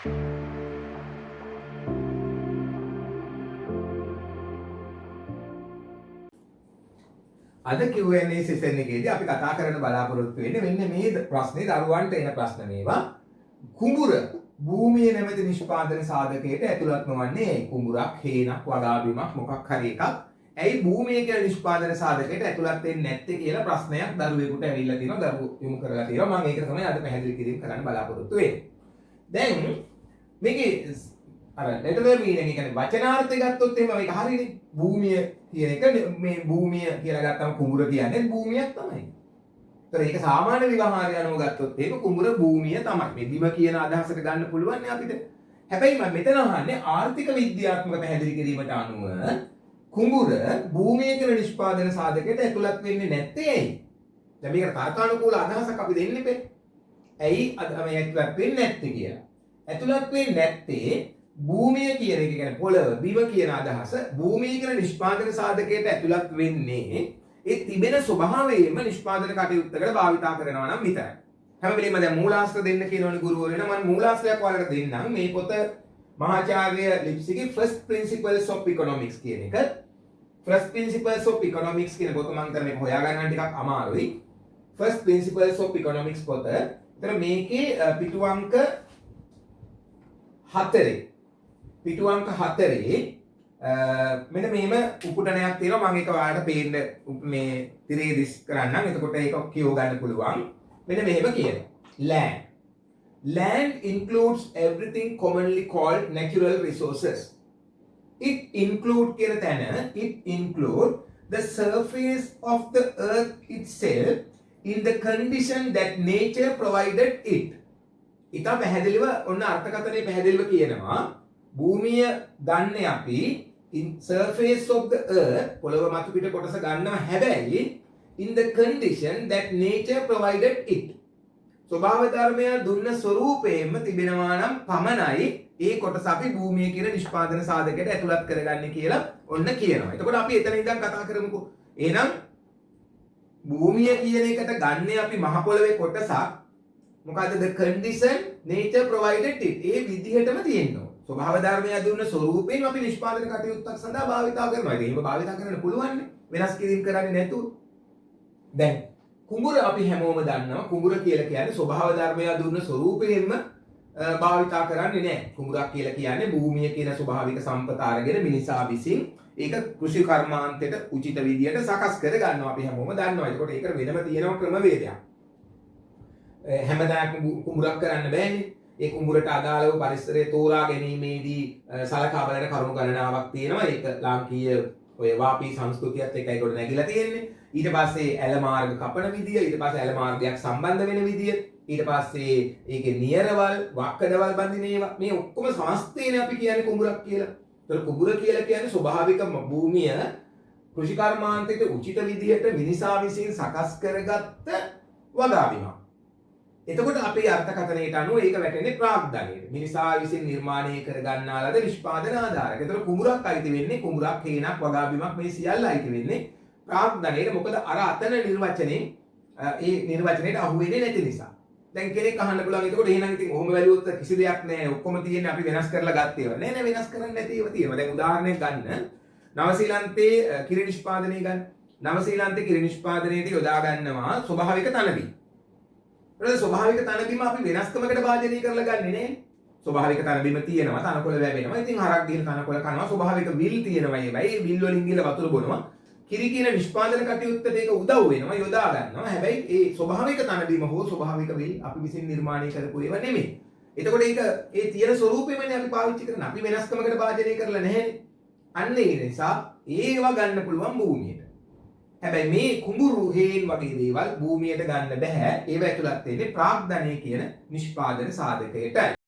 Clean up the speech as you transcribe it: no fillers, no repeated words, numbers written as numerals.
අද Q&A session එකේදී අපි කතා කරන්න බලාපොරොත්තු වෙන්නේ මෙන්න මේ ප්‍රශ්නේ දරුවන්ට එන ප්‍රශ්න මේවා. කුඹුර භූමිය නැමැති නිෂ්පාදන සාධකයට ඇතුළත් නොවන්නේ ඇයි? කුඹුරක්, හේනක්, වගාබිමක් මොකක් හරි එකක්. ඇයි භූමිය කියන නිෂ්පාදන සාධකයට ඇතුළත් වෙන්නේ නැත්තේ කියලා ප්‍රශ්නයක් දරුවෙකුට ඇවිල්ලා තියෙනවා. දරුවෝ යොමු කරලා තියෙනවා. මම ඒක තමයි අද පැහැදිලි කිරීම කරන්න බලාපොරොත්තු වෙන්නේ. දැන් මේකේ අර letter meaning එක කියන්නේ වචනාර්ථය ගත්තොත් එහෙම මේක හරියනේ. භූමිය කියන එක මේ භූමිය කියලා ගත්තම කුඹුර කියන්නේ භූමියක් තමයි. ඒතර ඒක සාමාන්‍ය විවහාරය අනුව ගත්තොත් ඒක කුඹුර භූමිය තමයි. මේ බිම කියන අදහසට ගන්න පුළුවන් නේ අපිට. හැබැයි මම මෙතන අහන්නේ ආර්ථික විද්‍යාත්මක පැහැදිලි කිරීමට අනුව කුඹුර භූමිය කියන නිෂ්පාදන සාධකයට ඇතුළත් වෙන්නේ නැත්තේ ඇයි? දැන් මේකට තර්කානුකූල අදහසක් අපි දෙන්න ඉපේ. ඇයි මේ ඇතුළත් වෙන්නේ නැත්තේ කියලා. ඇතුළත් වෙන්නේ නැත්තේ භූමිය කියන එක කියන්නේ පොළව බිම කියන අදහස භූමිය කියන නිෂ්පාදන සාධකයට ඇතුළත් වෙන්නේ ඒ තිබෙන ස්වභාවයෙන්ම නිෂ්පාදන කටයුත්තකට භාවිතා කරනවා නම් විතරයි. හැම වෙලෙම දැන් මූලාශ්‍ර දෙන්න කියනවනේ ගුරුවරයෝ මම මූලාශ්‍රයක් ඔයාලට දෙන්නම්. මේ පොත මහාචාර්ය ලිප්සිගේ First Principles of Economics කියන එක. First Principles of Economics කියන පොත මම හිතන්නේ මේක හොයාගන්න ටිකක් අමාරුයි. First Principles of Economics පොත. ඒතර මේකේ පිටු අංක 4 පිටු අංක 4 මෙන්න මේම උපුටනයක් තියෙනවා. මම ඒක ඔයාලට පේන්න මේ තිරේ දිස් කරන්නම්. එතකොට ඒක කියව ගන්න පුළුවන්. මෙන්න මෙහෙම කියනවා. Land includes everything commonly called natural resources. It include කියන තැන it include the surface of the earth itself in the condition that nature provided it. ඊට පැහැදිලිව ඔන්න අර්ථකථනය පැහැදිලිව කියනවා. භූමිය ගන්න අපි in surface of the earth පොළව මතු පිට කොටස ගන්නවා. හැබැයි in the condition that nature provided it. ස්වභාව ධර්මය දුන්න ස්වરૂපයෙන්ම තිබෙනවා නම් පමණයි ඒ කොටස අපි භූමිය කියන නිෂ්පාදන සාධකයට ඇතුළත් කරගන්නේ කියලා ඔන්න කියනවා. එතකොට අපි එතන ඉඳන් කතා කරමුකෝ. එහෙනම් භූමිය කියන එකට ගන්න අපි මහ පොළවේ කොටසක් මොකද්ද the condition nature provided it. ඒ විදිහටම තියෙනවා. ස්වභාව ධර්මය දුන්න ස්වરૂපයෙන් අපි නිෂ්පාදන කටයුත්තක් සඳහා භාවිතා කරනවා. ඒක එහෙම භාවිතා කරන්න පුළුවන් නේ. වෙනස් කිරීම කරන්නේ නැතුව. දැන් කුඹුර අපි හැමෝම දන්නවා. කුඹුර කියලා කියන්නේ ස්වභාව ධර්මය දුන්න ස්වરૂපයෙන්ම භාවිතා කරන්නේ නැහැ. කුඹුරක් කියලා කියන්නේ භූමිය කියන ස්වභාවික සම්පත අරගෙන මිනිසා විසින් ඒක කෘෂි කර්මාන්තයට උචිත විදියට සකස් කර ගන්නවා. අපි හැමෝම දන්නවා. ඒකට ඒකට වෙනම තියෙනවා ක්‍රමවේදයක්. හැමදාම කුඹුරක් කරන්න බෑනේ. ඒ කුඹුරට අදාළව පරිසරය තෝරා ගැනීමේදී සලකා බලන කරුණු ගණනාවක් තියෙනවා. ඒක ලාංකීය ඔය වාපී සංස්කෘතියත් එක්ක ඒකට නැගිලා තියෙන්නේ. ඊට පස්සේ ඇල මාර්ග කපන විදිය, ඊට පස්සේ ඇල මාර්ගයක් සම්බන්ධ වෙන විදිය, ඊට පස්සේ ඒකේ නියරවල්, වක්කඩවල් බඳින ඒවා මේ ඔක්කොම සමස්තයනේ අපි කියන්නේ කුඹුරක් කියලා. ඒතර කුඹුර කියලා කියන්නේ ස්වභාවික භූමිය කෘෂි කර්මාන්තයට උචිත විදියට මිනිසා විසින් සකස් කරගත්ත වගාවීමක්. එතකොට අපේ අර්ථකථනයට අනුව ඒක වැටෙන්නේ ප්‍රාග්ධනයට. මිනිසා විසින් නිර්මාණය කර ගන්නා ලද නිෂ්පාදන ආධාරක. එතකොට කුඹුරක් අයිති වෙන්නේ කුඹුරක්, හේනක්, වගාබිමක් මේ සියල්ල අයිති වෙන්නේ ප්‍රාග්ධනයට. මොකද අර අතන නිර්වචනේ ඒ නිර්වචනයට අහු වෙන්නේ නැති නිසා. දැන් කෙනෙක් අහන්න පුළුවන් එතකොට එහෙනම් ඉතින් ඔහොම වැළුවොත් කිසි දෙයක් නැහැ. ඔක්කොම තියෙන්නේ අපි වෙනස් කරලා ගත්ත ඒවා. නෑ නෑ වෙනස් කරන්න නැති ඒවා තියෙනවා. දැන් උදාහරණයක් ගන්න. නවසීලන්තේ කිරි නිෂ්පාදනය ගන්න. නවසීලන්තේ කිරි නිෂ්පාදනයේදී යොදා ගන්නවා ස්වභාවික තනබිම්. ස්වභාවික තනබිම අපි වෙනස්කමකට භාජනය කරලා ගන්නෙ නේ. ස්වභාවික තනබිම තියෙනවා, තනකොළ වැවෙනවා. ඉතින් හරක් ගිහින් තනකොළ කනවා. ස්වභාවික විල් තියෙනවා. ඒවයි විල් වලින් ගිහලා වතුර බොනවා. කිරි කියන නිෂ්පාදන කටයුත්තට ඒක උදව් වෙනවා, යොදා ගන්නවා. හැබැයි ඒ ස්වභාවික තනබිම හෝ ස්වභාවික විල් අපි විසින් නිර්මාණය කරපු ඒවා නෙමෙයි. එතකොට ඒක ඒ තියෙන ස්වરૂපෙමනේ අපි පාවිච්චි කරන්නේ. අපි වෙනස්කමකට භාජනය කරලා නැහැනේ. අන්න ඒ නිසා ඒවා ගන්න පුළුවන් භූමියට. හැබැයි මේ කුඹුරු හේන් වගේ දේවල් භූමියට ගන්න බෑ. ඒව ඇතුළත් වෙන්නේ ප්‍රාග්ධනය කියන නිෂ්පාදන සාධකයටයි.